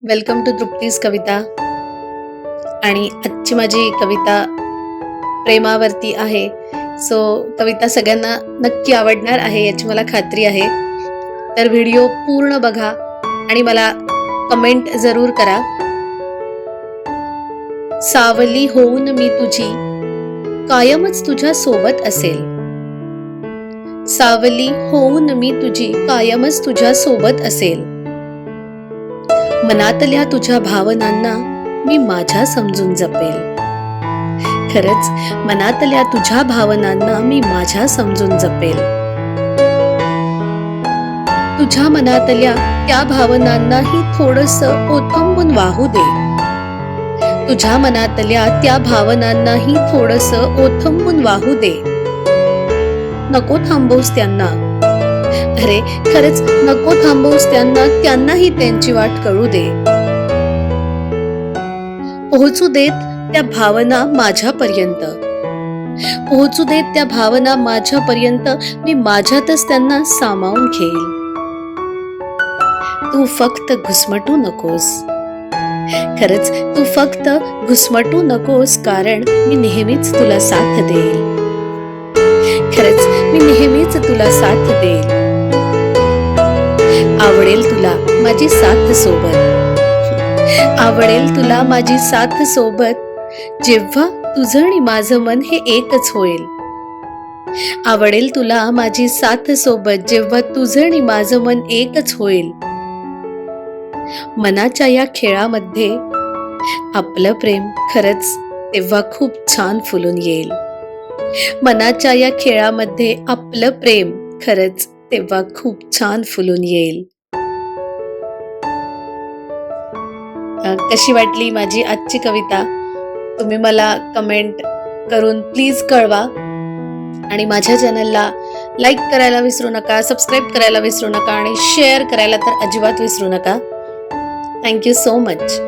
Welcome to Trupti's कविता. आणि आजची माझी कविता प्रेमावरती आहे. सो कविता सगळ्यांना नक्की आवडणार आहे याची मला खात्री आहे. तर व्हिडिओ पूर्ण बघा आणि मला कमेंट जरूर करा. सावली होऊन मी तुझी कायमच तुझ्या सोबत असेल. सावली होऊन मी तुझी कायमच तुझ्या सोबत असेल. मनातल्या तुझ्या भावनांना मी माझ्या समजून जपेल. खरंच मनातल्या तुझ्या भावनांना मी माझ्या समजून जपेल. तुझ्या मनातल्या त्या भावनांनाही थोडंसं ओथंबून वाहू दे. तुझ्या मनातल्या त्या भावनांनाही थोडंसं ओथंबून वाहू दे. नको थांबवूस त्यांना. अरे खरंच नको थांबवूस त्यांना. त्यांनाही त्यांची वाट कळू दे. पोहोचू देत त्या भावना माझ्यापर्यंत. पोहोचू देत त्या भावना माझ्यापर्यंत. मी माझ्यातच त्यांना सामावून घेईल. तू फक्त घुसमटू नकोस. खरंच तू फक्त घुसमटू नकोस, कारण मी नेहमीच तुला साथ देईल. खरंच मी नेहमीच तुला साथ देईल. आवडेल तुला माझी साथ सोबत. आवडेल तुला माझी साथ सोबत. जेव्हा तुझं आणि माझं मन हे एकच होईल. आवडेल तुला माझी साथ सोबत. जेव्हा तुझं आणि माझं मन एकच होईल. मनाच्या या खेळामध्ये आपलं प्रेम खरंच तेव्हा खूप छान फुलून येईल. मनाच्या या खेळामध्ये आपलं प्रेम खरंच तेव्हा खूप छान फुलून येईल. कशी वाटली माझी आजची कविता तुम्ही मला कमेंट करून प्लीज कळवा. आणि माझ्या चॅनलला लाईक करायला विसरू नका, सबस्क्राईब करायला विसरू नका आणि शेअर करायला तर अजिबात विसरू नका. Thank you so much.